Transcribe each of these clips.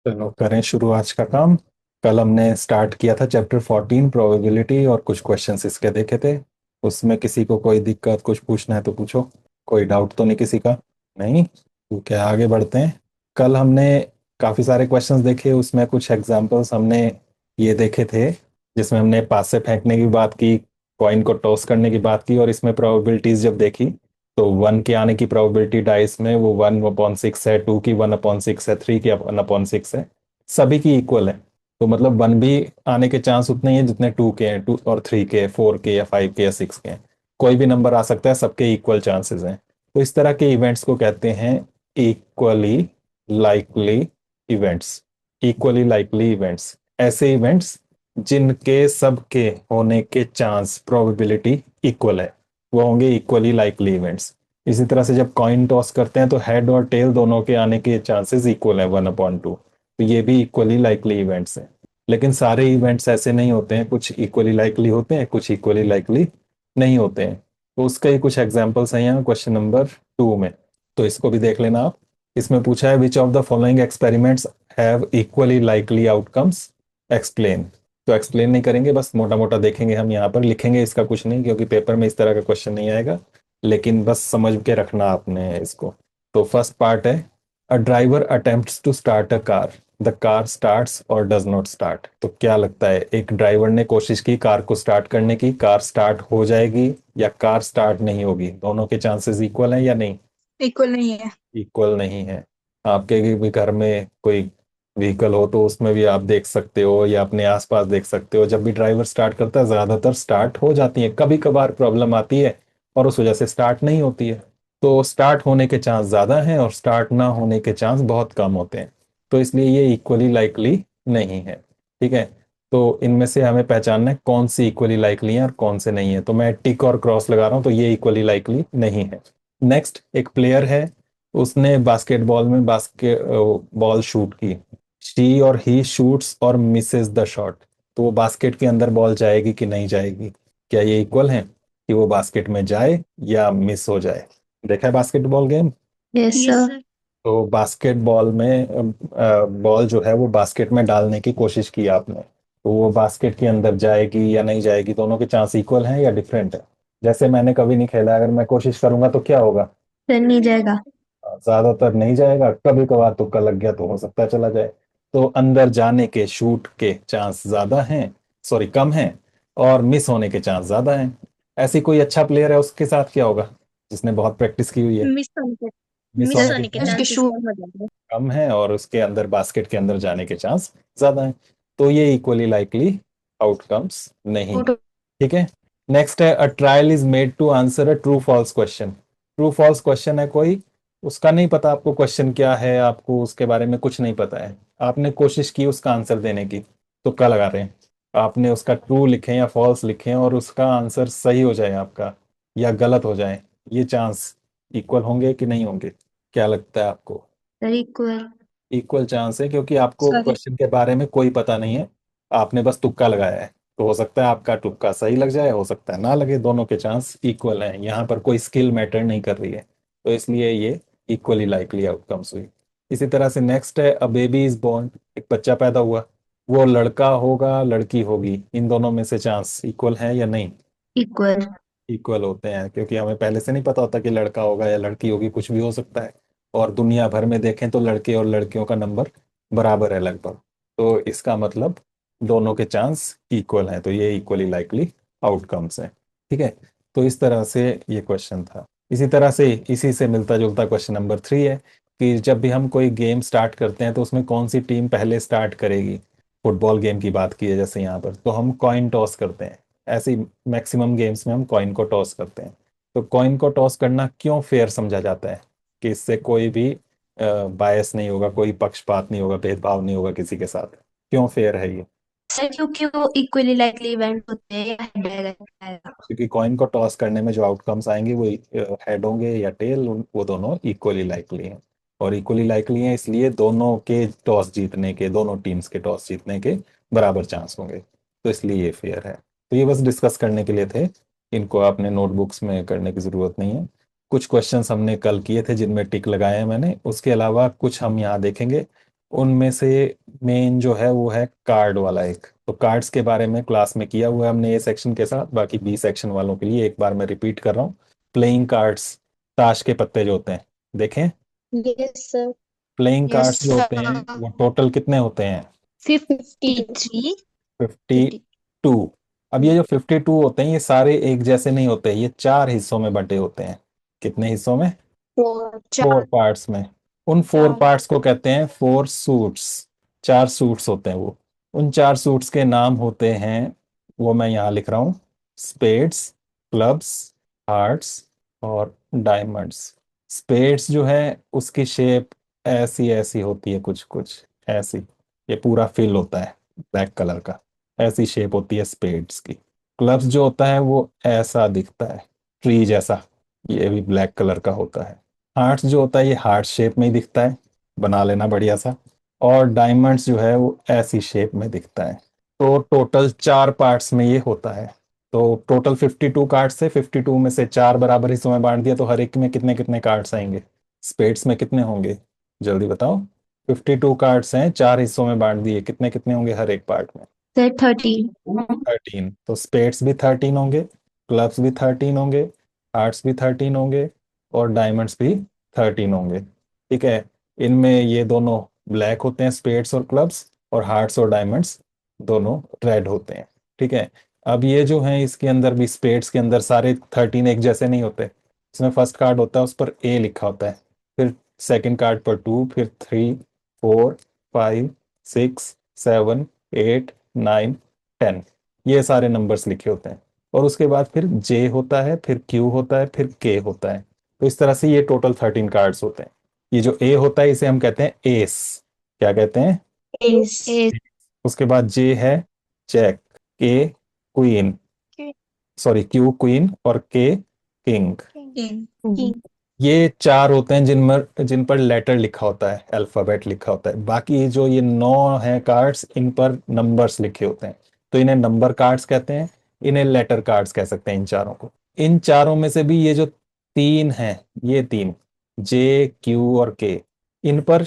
चलो करें शुरू आज का काम। कल हमने स्टार्ट किया था चैप्टर 14 प्रोबेबिलिटी और कुछ क्वेश्चंस इसके देखे थे। उसमें किसी को कोई दिक्कत कुछ पूछना है तो पूछो। कोई डाउट तो नहीं किसी का? नहीं? ठीक है, आगे बढ़ते हैं। कल हमने काफ़ी सारे क्वेश्चंस देखे, उसमें कुछ एग्जांपल्स हमने ये देखे थे जिसमें हमने पास से फेंकने की बात की, कॉइन को टॉस करने की बात की, और इसमें प्रोबेबिलिटीज जब देखी तो 1 के आने की प्रोबेबिलिटी डाइस में वो 1/6 है, 2 की 1/6 है, 3 की 1/6 है, सभी की इक्वल है। तो मतलब 1 भी आने के चांस उतने ही हैं जितने 2 के हैं, 2 और 3 के, 4 के या 5 के या 6 के हैं। कोई भी नंबर आ सकता है, सबके इक्वल चांसेस हैं। तो इस तरह के इवेंट्स को कहते हैं equally likely events. Equally likely events ऐसे इवेंट्स जिनके सबके होने के चांस प्रोबेबिलिटी इक्वल है, वो होंगे इक्वली लाइकली इवेंट्स। इसी तरह से जब कॉइन टॉस करते हैं तो हेड और टेल दोनों के आने के चांसेस इक्वल है 1/2। तो ये भी इक्वली लाइकली इवेंट्स हैं। लेकिन सारे इवेंट्स ऐसे नहीं होते हैं, कुछ इक्वली लाइकली होते हैं, कुछ इक्वली लाइकली नहीं होते हैं। तो उसके ही कुछ एग्जांपल्स हैं यहाँ क्वेश्चन नंबर 2 में। तो इसको भी देख लेना आप। इसमें पूछा है which of the following experiments have equally likely outcomes, explain. तो एक्सप्लेन नहीं करेंगे, बस मोटा मोटा देखेंगे, हम यहाँ पर लिखेंगे इसका कुछ नहीं क्योंकि पेपर में इस तरह का क्वेश्चन नहीं आएगा। लेकिन बस समझ के रखना आपने इसको। तो फर्स्ट पार्ट है, a driver attempts to start a car, the car starts और डज नॉट स्टार्ट। तो क्या लगता है, एक ड्राइवर ने कोशिश की कार को स्टार्ट करने की, कार स्टार्ट हो जाएगी या कार स्टार्ट नहीं होगी? दोनों के चांसेस इक्वल हैं या नहीं? इक्वल नहीं है। इक्वल नहीं है। आपके भी घर में कोई व्हीकल हो तो उसमें भी आप देख सकते हो या अपने आसपास देख सकते हो, जब भी ड्राइवर स्टार्ट करता है ज्यादातर स्टार्ट हो जाती है, कभी कभार प्रॉब्लम आती है और उस वजह से स्टार्ट नहीं होती है। तो स्टार्ट होने के चांस ज्यादा हैं और स्टार्ट ना होने के चांस बहुत कम होते हैं। तो इसलिए ये इक्वली लाइकली नहीं है। ठीक है। तो इनमें से हमें पहचानना है कौन सी इक्वली लाइकली है और कौन से नहीं है। तो मैं टिक और क्रॉस लगा रहा हूं, तो ये इक्वली लाइकली नहीं है। नेक्स्ट, एक प्लेयर है, उसने बास्केटबॉल में बास्केट बॉल शूट की। शी और ही शूट्स और मिसेस द शॉट। तो वो बास्केट के अंदर बॉल जाएगी कि नहीं जाएगी? क्या ये इक्वल है कि वो बास्केट में जाए या मिस हो जाए? देखा है basketball game? Yes yes sir. Sir. तो बास्केटबॉल में बॉल जो है वो बास्केट में डालने की कोशिश की आपने, तो वो बास्केट के अंदर जाएगी या नहीं जाएगी? दोनों के चांस इक्वल हैं या डिफरेंट है? जैसे मैंने कभी नहीं खेला, अगर मैं कोशिश करूंगा तो क्या होगा? सर नहीं जाएगा। ज्यादातर नहीं जाएगा, कभी कभार तुक्का लग गया तो हो सकता है चला जाए। तो अंदर जाने के, शूट के चांस ज्यादा हैं, सॉरी कम हैं, और मिस होने के चांस ज्यादा हैं। ऐसी कोई अच्छा प्लेयर है, उसके साथ क्या होगा जिसने बहुत प्रैक्टिस की हुई है? मिस होने के मिस मिस होने के होने के चांस उसके शूट कम हो जाएंगे। कम है और उसके अंदर, बास्केट के अंदर जाने के चांस ज्यादा हैं। तो ये इक्वली लाइकली आउटकम्स नहीं है। ठीक है। नेक्स्ट है, a trial is made to answer a true false question. True false question है कोई, उसका नहीं पता आपको क्वेश्चन क्या है, आपको उसके बारे में कुछ नहीं पता है, आपने कोशिश की उसका आंसर देने की, तुक्का लगा रहे हैं, आपने उसका ट्रू लिखे या फॉल्स लिखे और उसका आंसर सही हो जाए आपका या गलत हो जाए, ये चांस इक्वल होंगे कि नहीं होंगे? क्या लगता है आपको? Sir equal. इक्वल चांस है क्योंकि आपको सॉरी। क्वेश्चन के बारे में कोई पता नहीं है, आपने बस तुक्का लगाया है। तो हो सकता है आपका तुक्का सही लग जाए, हो सकता है ना लगे, दोनों के चांस इक्वल हैं, यहाँ पर कोई स्किल मैटर नहीं कर रही है। तो इसलिए ये इक्वली लाइकली आउटकम्स हुई। इसी तरह से नेक्स्ट है, अ बेबी इज बोर्न, एक बच्चा पैदा हुआ, वो लड़का होगा लड़की होगी, इन दोनों में से चांस इक्वल है या नहीं? इक्वल। इक्वल होते हैं क्योंकि हमें पहले से नहीं पता होता कि लड़का होगा या लड़की होगी, कुछ भी हो सकता है। और दुनिया भर में देखें तो लड़के और लड़कियों का नंबर बराबर है लगभग। तो इसका मतलब दोनों के चांस इक्वल हैं, तो ये इक्वली लाइकली आउटकम्स हैं। ठीक है। तो इस तरह से ये क्वेश्चन था। इसी तरह से इसी से मिलता जुलता क्वेश्चन नंबर 3 है कि जब भी हम कोई गेम स्टार्ट करते हैं तो उसमें कौन सी टीम पहले स्टार्ट करेगी। फुटबॉल गेम की बात की है जैसे यहाँ पर, तो हम कॉइन टॉस करते हैं। ऐसे ही मैक्सिमम गेम्स में हम कॉइन को टॉस करते हैं। तो कॉइन को टॉस करना क्यों फेयर समझा जाता है? कि इससे कोई भी बायस नहीं होगा, कोई पक्षपात नहीं होगा, भेदभाव नहीं होगा किसी के साथ। क्यों फेयर है ये? सर क्योंकि वो इक्वली लाइकली इवेंट होते हैं या हेड आएगा। क्योंकि कॉइन को टॉस करने में जो आउटकम्स आएंगे वो हेड होंगे या टेल, वो दोनों इक्वली लाइकली हैं। और इक्वली लाइकली हैं इसलिए दोनों के टॉस जीतने के, दोनों टीम्स के टॉस जीतने के बराबर चांस होंगे। तो इसलिए ये फेयर है। तो ये बस डिस्कस करने के लिए थे, इनको आपने नोटबुक्स में करने की ज़रूरत नहीं है। कुछ क्वेश्चंस हमने कल किए थे जिनमें टिक लगाए हैं मैंने, उसके अलावा कुछ हम यहाँ देखेंगे। उनमें से मेन जो है वो है कार्ड वाला एक। तो कार्ड्स के बारे में क्लास में किया हुआ है हमने ए सेक्शन के साथ, बाकी बी सेक्शन वालों के लिए एक बार मैं रिपीट कर रहा हूँ। प्लेइंग कार्ड्स, ताश के पत्ते जो होते हैं, देखें। Yes sir. Playing yes cards जो होते हैं सर। वो टोटल कितने होते हैं? 53। 52। अब ये जो 52 होते हैं ये सारे एक जैसे नहीं होते, ये चार हिस्सों में बंटे होते हैं। कितने हिस्सों में? 4। फोर 4। पार्ट्स में। उन फोर पार्ट्स को कहते हैं फोर सूट्स। चार सूट्स होते हैं वो। उन चार सूट्स के नाम होते हैं, वो मैं यहाँ लिख रहा हूँ, स्पेड्स, क्लब्स, हार्ट्स और डायमंड्स। स्पेड्स जो है उसकी शेप ऐसी ऐसी होती है, कुछ कुछ ऐसी। ये पूरा फिल होता है ब्लैक कलर का, ऐसी शेप होती है स्पेड्स की। क्लब्स जो होता है वो ऐसा दिखता है, ट्री जैसा, ये भी ब्लैक कलर का होता है। हार्ट्स जो होता है ये हार्ट शेप में ही दिखता है, बना लेना बढ़िया सा। और डायमंड्स जो है वो ऐसी शेप में दिखता है। तो टोटल चार पार्ट्स में ये होता है। तो टोटल 52 कार्ड्स थे, 52 में से चार बराबर हिस्सों में बांट दिया, तो हर एक में कितने कितने कार्ड्स आएंगे? स्पेड्स में कितने होंगे, जल्दी बताओ। 52 कार्ड्स हैं, चार हिस्सों में बांट दिए, कितने कितने होंगे हर एक पार्ट में? सर 13। 13। तो स्पेड्स भी 13 होंगे, क्लब्स भी 13 होंगे, हार्ट्स भी 13 होंगे और डायमंड्स भी 13 होंगे। ठीक है। इनमें ये दोनों ब्लैक होते हैं, स्पेड्स और क्लब्स, और हार्ट्स और डायमंड्स दोनों रेड होते हैं। ठीक है। अब ये जो है इसके अंदर भी, स्पेड्स के अंदर सारे 13 एक जैसे नहीं होते। इसमें फर्स्ट कार्ड होता है उस पर ए लिखा होता है, फिर सेकंड कार्ड पर 2, फिर 3, 4, 5, 6, 7, 8, 9, 10, ये सारे नंबर्स लिखे होते हैं। और उसके बाद फिर जे होता है, फिर क्यू होता है, फिर के होता है। तो इस तरह से ये टोटल 13 कार्ड्स होते हैं। ये जो ए होता है इसे हम कहते हैं एस। क्या कहते हैं? एस। उसके बाद जे है जैक, के क्वीन, सॉरी क्यू क्वीन और के किंग। किंग। ये चार होते हैं जिन पर लेटर लिखा होता है, अल्फाबेट लिखा होता है। बाकी जो ये नौ हैं कार्ड्स, इन पर नंबर्स लिखे होते हैं। तो इन्हें नंबर कार्ड्स कहते हैं, इन्हें लेटर कार्ड्स कह सकते हैं इन चारों को। इन चारों में से भी ये जो तीन हैं, ये तीन, जे क्यू और के, इन पर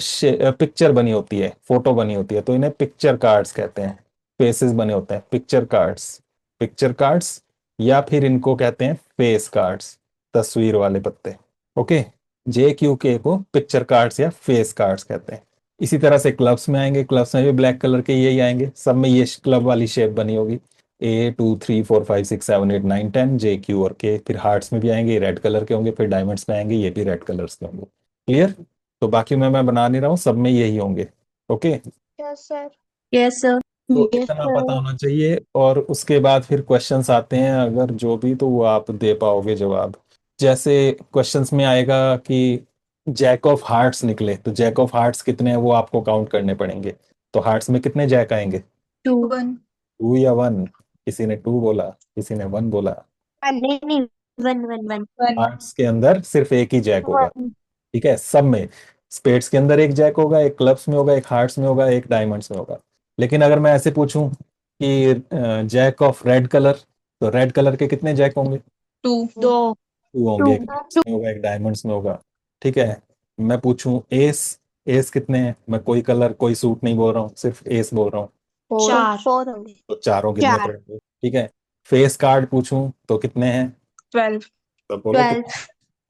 पिक्चर बनी होती है, फोटो बनी होती है, तो इन्हें पिक्चर कार्ड्स कहते हैं। फेसेस बने होते हैं, पिक्चर कार्ड्स। पिक्चर कार्ड्स या फिर इनको कहते हैं फेस कार्ड्स, तस्वीर वाले पत्ते। ओके। जे क्यू के को पिक्चर कार्ड्स या फेस कार्ड्स कहते हैं। इसी तरह से क्लब्स में आएंगे, क्लब्स में भी ब्लैक कलर के यही आएंगे, सब में ये क्लब वाली शेप बनी होगी, ए 2 3 4 5 6 7 8 9 10, जे क्यू और के। फिर हार्ट्स में भी आएंगे, रेड कलर के होंगे, फिर डायमंड्स में आएंगे, ये भी रेड कलर्स के होंगे। क्लियर? तो बाकी मैं बना नहीं रहा हूँ, सब में यही होंगे। Okay. Yes sir. Yes sir. तो यस इतना पता सर। होना चाहिए, और उसके बाद फिर क्वेश्चंस आते हैं, अगर जो भी तो वो आप दे पाओगे जवाब। जैसे क्वेश्चंस में आएगा कि जैक ऑफ हार्ट्स निकले, तो जैक ऑफ हार्ट्स कितने हैं वो आपको काउंट करने पड़ेंगे। तो हार्ट्स में कितने जैक आएंगे? 2। 1। 2 या 1? किसी ने 2 बोला, किसी ने 1 बोला। नहीं नहीं, 1 1 1 1। हार्ट्स के अंदर सिर्फ एक ही जैक होगा। 1। ठीक है, सब में। स्पेड्स के अंदर एक जैक होगा, एक क्लब्स में होगा, एक हार्ट्स में होगा, एक डायमंड्स में होगा। लेकिन अगर मैं ऐसे पूछूं कि जैक ऑफ रेड कलर, तो रेड कलर के कितने जैक होंगे? 2। 2। 2 होंगे, एक hearts में होगा, एक डायमंड्स में होगा। ठीक है। मैं पूछूं एस, एस कितने हैं? मैं कोई कलर कोई सूट नहीं बोल रहा हूँ, सिर्फ एस बोल रहा हूँ। 4। 4 होंगे। तो चारों कितने 4। पड़ेंगे? ठीक है। फेस कार्ड पूछूं तो कितने हैं? 12। तो बोलो कितने?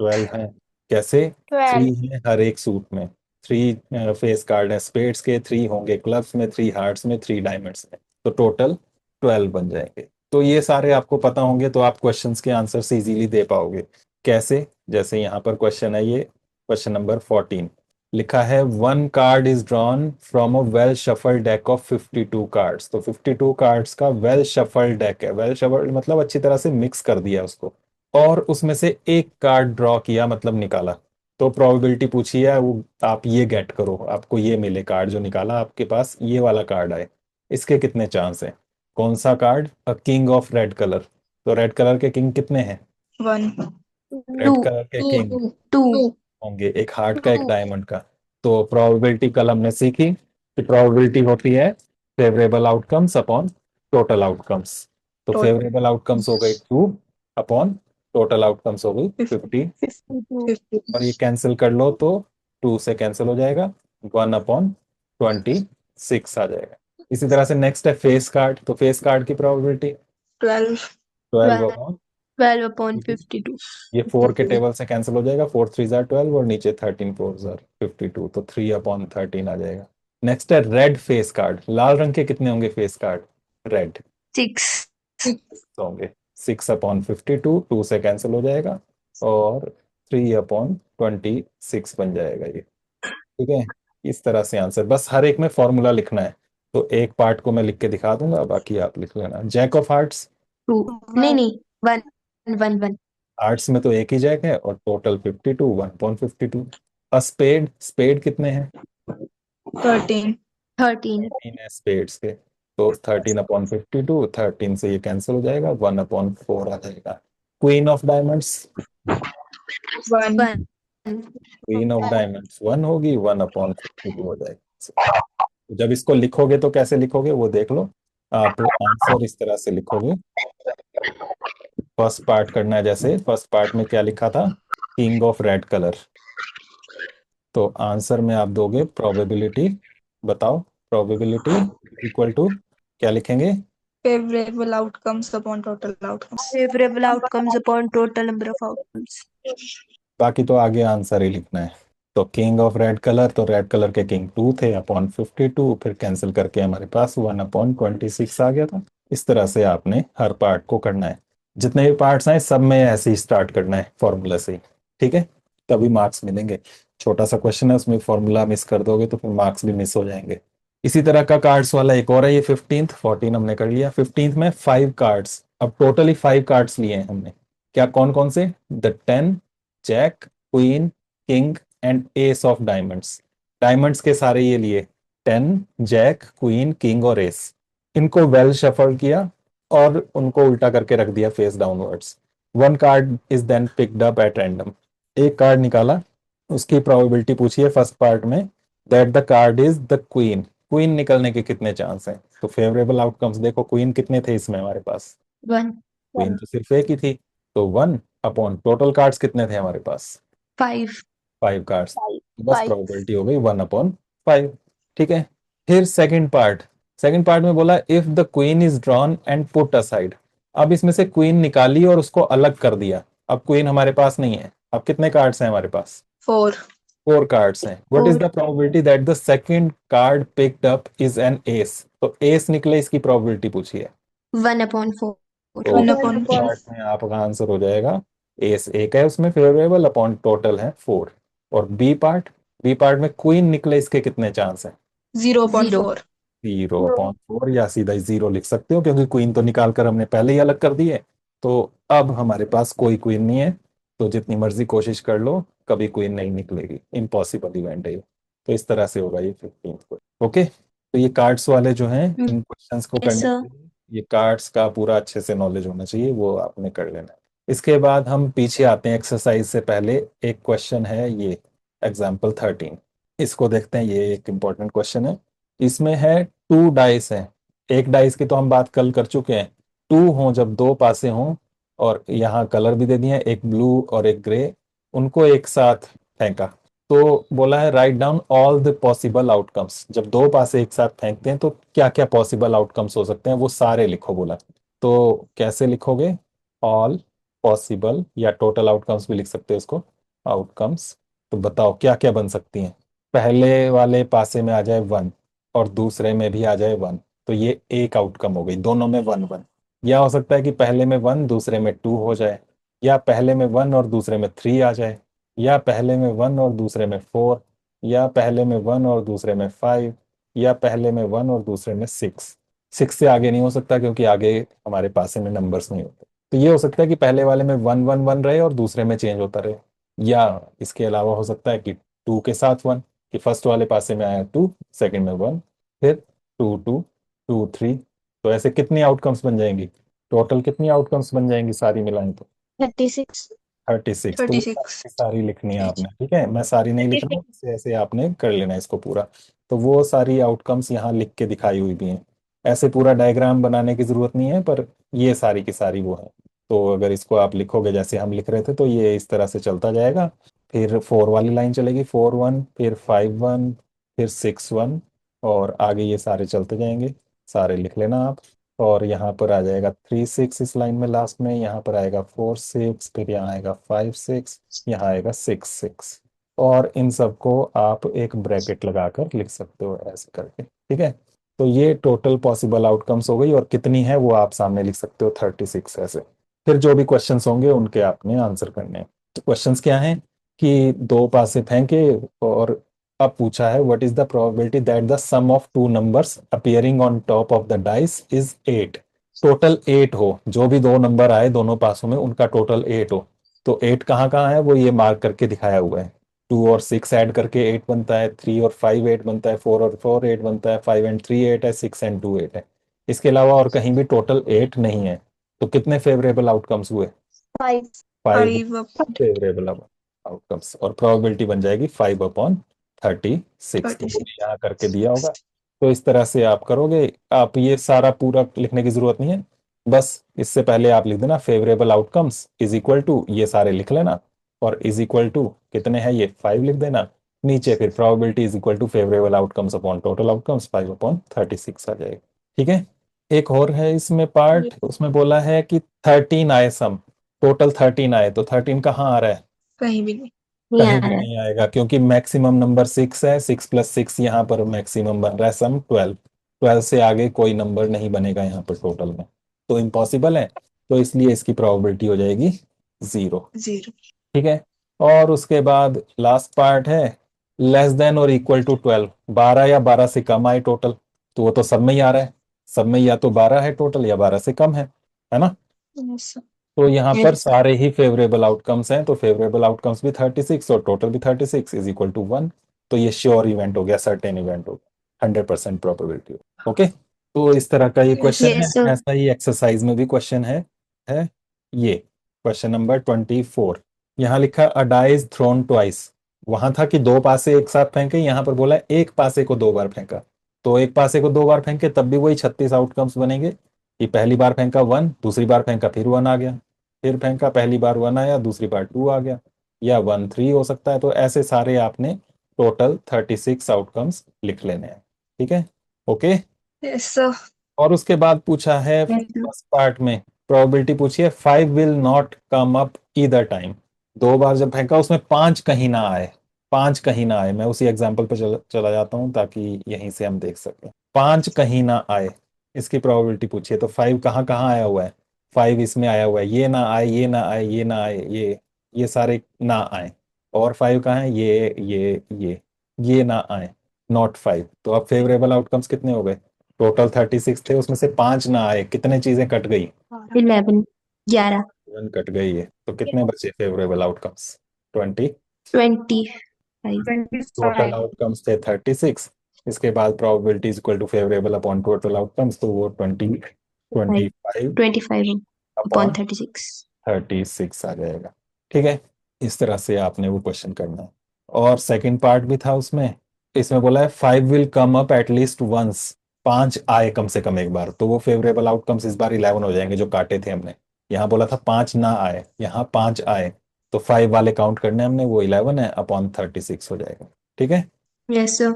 12। 12 हैं। कैसे? 3 12। है हर एक सूट में। 3 फेस कार्ड है स्पेड्स के, 3 होंगे क्लब्स में, 3 हार्ट्स में, 3 डायमंड्स में। तो टोटल 12 बन जाएंगे। तो ये सारे आपको पता होंगे तो आप क्वेश्चंस के आंसर इजीली दे पाओगे। कैसे? जैसे यहाँ पर क्वेश्चन है, ये क्वेश्चन नंबर 14 लिखा है, one card is drawn from a well shuffle deck of 52 cards. तो 52 कार्ड्स का वेल शफल डेक है, वेल शफल मतलब अच्छी तरह से मिक्स कर दिया उसको, और उसमें से एक कार्ड ड्रॉ किया, मतलब निकाला। तो प्रोबेबिलिटी पूछी है वो, आप ये गेट करो, आपको ये मिले कार्ड जो निकाला आपके पास, ये वाला कार्ड आए, इसके कितने चांस है? कौन सा card? A king of red colour. तो रेड कलर के किंग कितने हैं? 1। रेड 2। कलर के 2। किंग 2। होंगे, एक हार्ट का, एक डायमंड का। तो प्रोबेबिलिटी कल हमने सीखी कि प्रोबेबिलिटी होती है favourable outcomes upon total outcomes. तो फेवरेबल आउटकम्स हो गई 2 अपॉन टोटल आउटकम्स हो गई 50। 52। और ये कैंसिल कर लो तो 2 से कैंसिल हो जाएगा, 1 अपॉन 26 आ जाएगा। इसी तरह से नेक्स्ट है फेस कार्ड, तो फेस कार्ड की प्रोबेबिलिटी 12। 12 अपॉन, 12/52। ये 4 के टेबल से कैंसिल हो जाएगा, 4 3 जार 12 और नीचे 13 4 जार 52, तो 3/13 आ जाएगा। नेक्स्ट है रेड फेस कार्ड, लाल रंग के कितने होंगे फेस कार्ड, रेड 6। होंगे, 6/52, 2 से कैंसिल हो जाएगा और 3/26 बन जाएगा ये। ठीक है, इस तरह से आंसर, बस हर एक में फॉर्मूला लिखना है। तो एक पार्ट को मैं लिख के दिखा दूंगा, बाकी आप लिख लेना। जैक ऑफ हार्ट्स, 2 नहीं नहीं 1 1 1। आर्ट्स में तो एक ही जैक है और टोटल 52, 1/52। स्पेड, स्पेड कितने हैं, 13। 13। 13 है स्पेड्स के, तो 13/52, 13 से ये कैंसिल हो जाएगा, 1/4 आ जाएगा। Queen of diamonds, 1। 1। Queen of diamonds 1 होगी, 1/52 हो जाएगा। तो जब इसको लिखोगे तो कैसे लिखोगे वो देख लो, आप आंसर इस तरह से लिखोगे। फर्स्ट पार्ट करना है, जैसे फर्स्ट पार्ट में क्या लिखा था, किंग ऑफ रेड कलर, तो आंसर में आप दोगे प्रोबेबिलिटी, बताओ प्रोबेबिलिटी इक्वल टू क्या लिखेंगे, Favorable outcomes upon total outcomes. Favorable outcomes upon total number of outcomes. बाकी तो आगे आंसर ही लिखना है। तो किंग ऑफ रेड कलर, तो रेड कलर के किंग 2 थे अपॉन 52, फिर कैंसिल करके हमारे पास 1/26 आ गया था। इस तरह से आपने हर पार्ट को करना है, जितने भी पार्ट्स हैं सब में ऐसे ही स्टार्ट करना है फॉर्मूला से ही। ठीक है, तभी मार्क्स मिलेंगे। छोटा सा क्वेश्चन है, उसमें फॉर्मूला मिस कर दोगे तो फिर मार्क्स भी मिस हो जाएंगे। इसी तरह का कार्ड्स वाला एक और है, ये 15th 14 हमने कर लिया। 15th में 5 कार्ड्स, अब टोटली 5 कार्ड्स लिए हैं हमने। क्या, कौन कौन से, the 10, jack, queen, king and ace of diamonds. Diamonds के सारे ये लिए, 10, जैक, क्वीन, किंग और एस। इनको वेल शफल किया और उनको उल्टा करके रख दिया face downwards. One card is then picked up at random, एक कार्ड निकाला, उसकी प्रोबेबिलिटी पूछी है फर्स्ट पार्ट में, that the card is the queen. Queen निकलने के कितने चांस हैं, तो फेवरेबल आउटकम्स देखो, क्वीन कितने थे इसमें हमारे पास, 1 क्वीन तो सिर्फ एक ही थी, तो 1 अपॉन टोटल कार्ड्स कितने थे हमारे पास, 5 5 कार्ड्स, बस 5। प्रोबेबिलिटी हो गई 1/5। ठीक है, फिर सेकंड पार्ट, सेकंड पार्ट में बोला if the queen is drawn and put aside. अब इसमें से क्वीन निकाली और उसको अलग कर दिया, अब क्वीन हमारे पास नहीं है। अब कितने कार्ड्स हैं हमारे पास, 4। 4 कार्ड्स हैं। What is 4 the probability that the second card picked up is an S, तो एस निकले इसकी प्रोबेबिलिटी पूछी है। 1/4। तो 1/4। पार्ट में आपका आंसर हो जाएगा, एस एक है उसमें फेवरेबल अपॉन टोटल है 4। और बी पार्ट, बी पार्ट में क्वीन निकले इसके कितने चांस हैं, 0/4। 0/4, या सीधा ही 0 लिख सकते हो क्योंकि क्वीन तो निकाल कर हमने पहले ही अलग कर दी है। तो अब हमारे पास कोई क्वीन नहीं है, तो जितनी मर्जी कोशिश कर लो कभी क्वीन नहीं निकलेगी, इम्पॉसिबल इवेंट है ये। तो इस तरह से होगा ये 15 को। ओके, तो ये कार्ड्स वाले जो हैं, इन क्वेश्चंस को यस करने सर। के लिए ये कार्ड्स का पूरा अच्छे से नॉलेज होना चाहिए, वो आपने कर लेना है। इसके बाद हम पीछे आते हैं, एक्सरसाइज से पहले एक क्वेश्चन है ये, एग्जाम्पल 13, इसको देखते हैं। ये एक इंपॉर्टेंट क्वेश्चन है, इसमें है 2 डाइस है, एक डाइस की तो हम बात कल कर चुके हैं, 2 हों जब 2 पासे हों, और यहाँ कलर भी दे दिए हैं, एक ब्लू और एक ग्रे, उनको एक साथ फेंका। तो बोला है write down all the possible outcomes, जब 2 पासे एक साथ फेंकते हैं तो क्या क्या पॉसिबल आउटकम्स हो सकते हैं वो सारे लिखो बोला। तो कैसे लिखोगे, ऑल पॉसिबल, या टोटल आउटकम्स भी लिख सकते हो इसको, आउटकम्स। तो बताओ क्या क्या बन सकती हैं। पहले वाले पासे में आ जाए 1 और दूसरे में भी आ जाए 1, तो ये एक आउटकम हो गई, दोनों में 1 1। या हो सकता है कि पहले में 1 दूसरे में 2 हो जाए, या पहले में 1 और दूसरे में 3 आ जाए, या पहले में 1 और दूसरे में 4, या पहले में 1 और दूसरे में 5, या पहले में 1 और दूसरे में 6। 6 से आगे नहीं हो सकता क्योंकि आगे हमारे पासे में नंबर्स नहीं होते। तो ये हो सकता है कि पहले वाले में 1 1 1 रहे और दूसरे में चेंज होता रहे। या इसके अलावा हो सकता है कि 2 के साथ 1, कि फर्स्ट वाले पासे में आया 2, सेकंड में 1, फिर 2 2 2 3। तो ऐसे कितनी आउटकम्स बन जाएंगी, टोटल कितनी आउटकम्स बन जाएंगी सारी मिलाएं तो 36। 36। तो वो 36। सारी सारी लिखनी है आपने, ठीक है, मैं सारी नहीं लिख रहा हूँ, ऐसे ऐसे आपने कर लेना है इसको पूरा। तो वो सारी आउटकम्स यहाँ लिख के दिखाई हुई भी हैं, ऐसे पूरा डायग्राम बनाने की जरूरत नहीं है, पर ये सारी की सारी वो है। तो अगर इसको आप लिखोगे जैसे हम लिख रहे थे तो ये इस तरह से चलता जाएगा। फिर 4 वाली लाइन चलेगी, 4 1, फिर 5 1, फिर 6 1, और आगे ये सारे चलते जाएंगे, सारे लिख लेना आप। और यहाँ पर आ जाएगा 3 6 इस लाइन में लास्ट में, यहाँ पर आएगा 4 6, फिर यहाँ आएगा 5 6, यहाँ आएगा 6 6। और इन सबको आप एक ब्रैकेट लगाकर लिख सकते हो ऐसे करके, ठीक है। तो ये टोटल पॉसिबल आउटकम्स हो गई, और कितनी है वो आप सामने लिख सकते हो 36 ऐसे। फिर जो भी क्वेश्चंस होंगे उनके आपने आंसर करने हैं। तो क्वेश्चंस क्या हैं कि दो पासे फेंके, और अब पूछा है what is the probability that the sum of two numbers appearing on top of the dice is 8। Total 8 हो, जो भी दो नंबर आए दोनों पासों में उनका टोटल 8 हो। तो 8 कहाँ कहाँ है वो ये मार्क करके दिखाया हुआ है। 2 और 6 ऐड करके 8 बनता है, 3 और 5 8 बनता है, 4 और 4 8 बनता है, 5 एंड 3 8 है, 6 एंड 2 8 है। इसके अलावा और कहीं भी टोटल 8 नहीं है। तो कितने फेवरेबल आउटकम्स हुए? 5। 5 5 फेवरेबल आउटकम्स, और प्रोबेबिलिटी बन जाएगी 5/36। तो वो 36। यहाँ करके दिया होगा। तो इस तरह से आप करोगे। आप ये सारा पूरा लिखने की जरूरत नहीं है, बस इससे पहले आप लिख देना favourable outcomes is equal to, ये सारे लिख लेना, और इज इक्वल टू कितने हैं ये 5 लिख देना। नीचे फिर probability is equal to favourable outcomes upon total outcomes 5/36 आ जाएगा, ठीक है। एक और है इसमें पार्ट, उसमें बोला है कि 13 आए सम, टोटल 13 आए, तो 13 कहाँ आ रहा है? कहीं भी नहीं। नहीं कहीं आ भी रहा है। नहीं आएगा, क्योंकि मैक्सिमम नंबर 6 है, 6 + 6 यहाँ पर मैक्सिमम बन रहा है सम 12। 12 से आगे कोई नंबर नहीं बनेगा यहाँ पर टोटल में, तो इम्पॉसिबल है। तो इसलिए इसकी प्रोबेबिलिटी हो जाएगी 0, 0। ठीक है। और उसके बाद लास्ट पार्ट है लेस देन और इक्वल टू 12, 12 या 12 से कम आए टोटल। तो वो तो सब में ही आ रहा है, सब में या तो 12 है टोटल या 12 से कम है ना। Yes, sir. तो यहाँ पर Yes. सारे ही फेवरेबल आउटकम्स हैं, तो फेवरेबल आउटकम्स भी 36 और टोटल भी 36 इज इक्वल टू 1। तो ये श्योर इवेंट हो गया, सर्टेन इवेंट हो गया, 100% प्रोबेबिलिटी। ओके, तो इस तरह का ये Yes. क्वेश्चन है। Yes, sir. ऐसा ही एक्सरसाइज में भी क्वेश्चन है ये क्वेश्चन नंबर 24। यहाँ लिखा अ डाई इज थ्रोन ट्वाइस। वहां था कि दो पासे एक साथ फेंके, यहाँ पर बोला एक पासे को दो बार फेंका। तो एक पासे को दो बार फेंके तब भी वही 36 आउटकम्स बनेंगे। कि पहली बार फेंका 1, दूसरी बार फेंका फिर 1 आ गया, फिर फेंका पहली बार 1 आया, दूसरी बार 2 आ गया, या 1 3 हो सकता है। तो ऐसे सारे आपने टोटल 36 आउटकम्स लिख लेने हैं, ठीक है। ओके। Yes, sir. और उसके बाद पूछा है Yes, sir. फर्स्ट पार्ट में प्रोबेबिलिटी पूछी है 5 will not come up either time. दो बार जब फेंका उसमें 5 कहीं ना आए, 5 कहीं ना आए। मैं उसी एग्जांपल पे चला जाता हूँ ताकि यहीं से हम देख सकें। 5 कहीं ना आए, इसकी प्रोबेबिलिटी पूछी है। तो 5 कहाँ कहाँ आया हुआ है? 5 इसमें आया हुआ है, ये ना आए, ये ना आए, ये ना आए, ये सारे ना आए। और 5 कहाँ है? ये ना आए, नॉट 5। तो अब फेवरेबल आउटकम्स कितने हो गए? टोटल 36 थे, उसमें से 5 ना आए, कितने चीजें कट गई? 11। 11। 1 कट गई है, तो कितने बचे फेवरेबल आउटकम्स? 20। 25। टोटल 25. आउटकम्स थे 36। इसके बाद probability is equal to favourable upon total outcomes, तो वो 25 25 upon अपॉन 36. 36 आ जाएगा, ठीक है। इस तरह से आपने वो क्वेश्चन करना है। और सेकंड पार्ट भी था उसमें, इसमें बोला है 5 will come up at least once. 5 आए कम से कम एक बार, तो वो फेवरेबल आउटकम्स इस बार 11 हो जाएंगे जो काटे थे हमने। यहाँ बोला था 5 ना आए, यहाँ 5 आए, तो 5 वाले काउंट करने हमने, वो 11 है अपॉन 36 हो जाएगा, ठीक है। Yes, sir.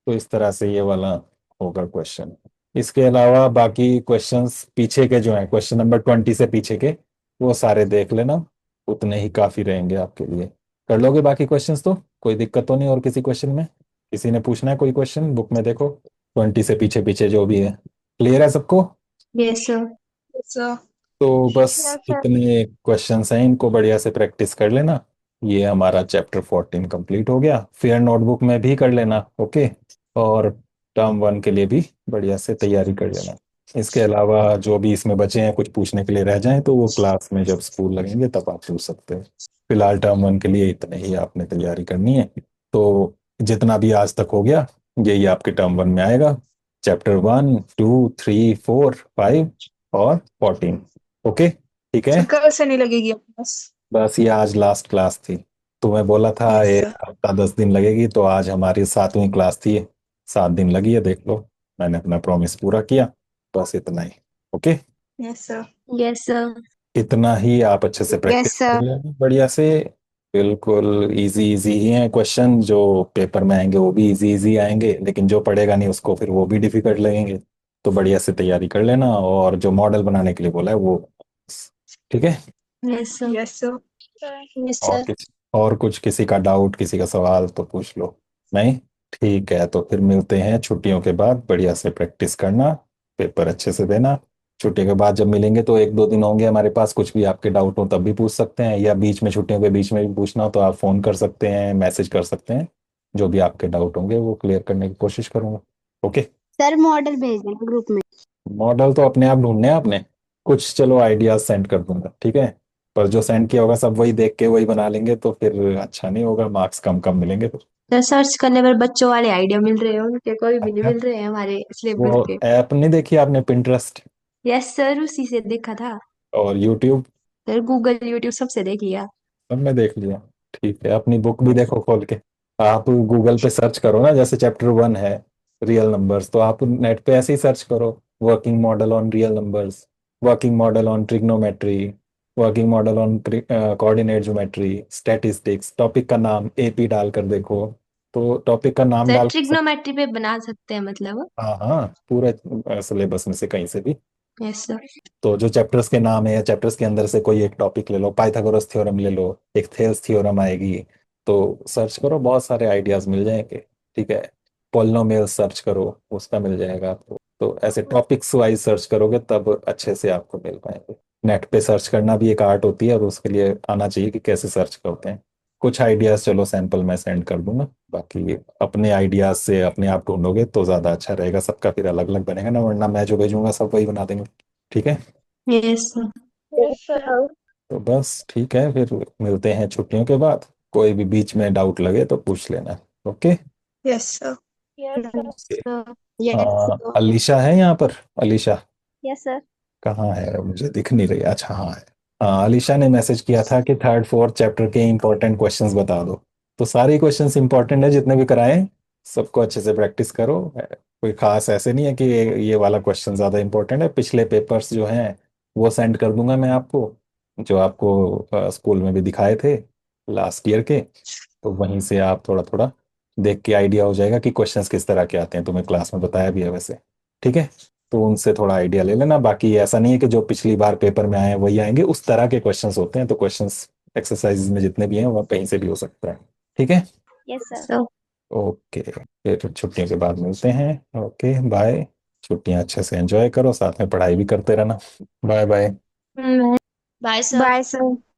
तो इस तरह से ये वाला होगा क्वेश्चन। इसके अलावा बाकी क्वेश्चंस पीछे के जो हैं, क्वेश्चन नंबर 20 से पीछे के, वो सारे देख लेना, उतने ही काफी रहेंगे आपके लिए। कर लोगे बाकी क्वेश्चंस? तो कोई दिक्कत तो नहीं और किसी क्वेश्चन में? किसी ने पूछना है कोई क्वेश्चन? बुक में देखो 20 से पीछे पीछे जो भी है। क्लियर है सबको? Yes, sir. Yes, sir. तो बस Yes, sir. इतने क्वेश्चंस हैं, इनको बढ़िया से प्रैक्टिस कर लेना। ये हमारा चैप्टर 14 कंप्लीट हो गया। फिर नोटबुक में भी कर लेना, ओके। और टर्म 1 के लिए भी बढ़िया से तैयारी कर लेना। इसके अलावा जो भी इसमें बचे हैं, कुछ पूछने के लिए रह जाएं तो वो क्लास में जब स्कूल लगेंगे तब आप पूछ सकते हैं। फिलहाल टर्म 1 के लिए इतने ही आपने तैयारी करनी है। तो जितना भी आज तक हो गया यही आपके टर्म 1 में आएगा, चैप्टर 1 2 3 4 5 और 14। ओके, ठीक है। So, कल से नहीं लगेगी बस। बस ये आज लास्ट क्लास थी। तो मैं बोला था Yes, ये sir. हफ्ता 10 दिन लगेगी, तो आज हमारी 7वीं क्लास थी। 7 दिन लगी है, देख लो। मैंने अपना प्रॉमिस पूरा किया। बस इतना ही, okay. Yes, sir. Yes, sir. इतना ही आप अच्छे से Yes, प्रैक्टिस कर sir. लेना बढ़िया से। बिल्कुल इजी इजी ही हैं क्वेश्चन, जो पेपर में आएंगे वो भी इजी इजी आएंगे, लेकिन जो पढ़ेगा नहीं उसको फिर वो भी डिफिकल्ट लगेंगे। तो बढ़िया से तैयारी कर लेना, और जो मॉडल बनाने के लिए बोला है वो, ठीक है। Yes sir. Yes sir. Yes और सर। और कुछ किसी का डाउट, किसी का सवाल तो पूछ लो। नहीं, ठीक है, तो फिर मिलते हैं छुट्टियों के बाद। बढ़िया से प्रैक्टिस करना, पेपर अच्छे से देना। छुट्टियों के बाद जब मिलेंगे तो एक दो दिन होंगे हमारे पास, कुछ भी आपके डाउट हो तब भी पूछ सकते हैं, या बीच में छुट्टियों के बीच में भी पूछना हो तो आप फोन कर सकते हैं, मैसेज कर सकते हैं। जो भी आपके डाउट होंगे वो क्लियर करने की कोशिश करूंगा। ओके। सर मॉडल भेज देना ग्रुप में। मॉडल तो अपने आप ढूंढने हैं आपने, कुछ चलो आइडियाज सेंड कर दूंगा, ठीक है। पर जो सेंड किया होगा सब वही देख के वही बना लेंगे तो फिर अच्छा नहीं होगा, मार्क्स कम कम मिलेंगे फिर। सर सर्च करने पर बच्चों वाले आइडिया मिल रहे हैं, उनके कोई भी नहीं अच्छा, मिल रहे हैं हमारे वो सिलेबस के। ऐप नहीं देखी आपने, पिंटरेस्ट यस सर, उसी से देखा था। और यूट्यूब? सर गूगल यूट्यूब सबसे देख लिया। सब में देख लिया। ठीक है, अपनी बुक भी देखो खोल के। आप गूगल पे सर्च करो ना, जैसे चैप्टर 1 है रियल नंबर्स, तो आप नेट पे ऐसे ही सर्च करो, working model on real numbers, working model on trigonometry, working model on coordinate geometry, statistics, topic का नाम एपी डालकर देखो। तो टॉपिक का नाम सर डाल सब। ट्रिग्नोमेट्री पे बना सकते हैं मतलब? हाँ हाँ, पूरे सिलेबस में से कहीं से भी। Yes sir. तो जो चैप्टर्स के नाम है या चैप्टर्स के अंदर से कोई एक टॉपिक ले लो, पाइथागोरस थ्योरम ले लो, एक थेल्स थ्योरम आएगी, तो सर्च करो, बहुत सारे आइडियाज मिल जाएंगे। ठीक है। पोलिनोमियल सर्च करो, उसका मिल जाएगा आपको। तो ऐसे टॉपिक्स वाइज सर्च करोगे तब अच्छे से आपको मिल पाएंगे। नेट पे सर्च करना भी एक आर्ट होती है, और उसके लिए आना चाहिए कि कैसे सर्च करते हैं। कुछ आइडियाज चलो सैंपल मैं सेंड कर दूंगा, बाकी अपने आइडियाज से अपने आप ढूंढोगे तो ज़्यादा अच्छा रहेगा, सबका फिर अलग अलग बनेगा ना, वरना मैं जो भेजूंगा सब वही बना देंगे। ठीक है। Yes sir. Yes sir. तो बस ठीक है, फिर मिलते हैं छुट्टियों के बाद। कोई भी बीच में डाउट लगे तो पूछ लेना। Okay. Yes sir. Yes sir. Yes sir. Yes Alisha है यहाँ पर? Alisha yes sir. कहाँ है, मुझे दिख नहीं रही। अच्छा हाँ है। हाँ, अलीशा ने मैसेज किया था कि थर्ड फोर्थ चैप्टर के इंपॉर्टेंट क्वेश्चंस बता दो। तो सारे क्वेश्चंस इंपॉर्टेंट है जितने भी कराए, सबको अच्छे से प्रैक्टिस करो। कोई खास ऐसे नहीं है कि ये वाला क्वेश्चन ज़्यादा इंपॉर्टेंट है। पिछले पेपर्स जो हैं वो सेंड कर दूंगा मैं आपको, जो आपको स्कूल में भी दिखाए थे लास्ट ईयर के। तो वहीं से आप थोड़ा थोड़ा देख के आइडिया हो जाएगा कि क्वेश्चंस किस तरह के आते हैं, तुम्हें क्लास में बताया भी है वैसे। ठीक है। तो उनसे थोड़ा आइडिया ले लेना। बाकी ऐसा नहीं है कि जो पिछली बार पेपर में आए हैं वही आएंगे, उस तरह के क्वेश्चंस होते हैं, तो क्वेश्चंस एक्सरसाइज में जितने भी हैं वो कहीं से भी हो सकता है। ठीक है। Yes sir. सर। ओके, फिर छुट्टियों के बाद मिलते हैं। Okay bye. छुट्टियां अच्छे से एंजॉय करो, साथ में पढ़ाई भी करते रहना। Bye bye. Bye sir. Bye sir.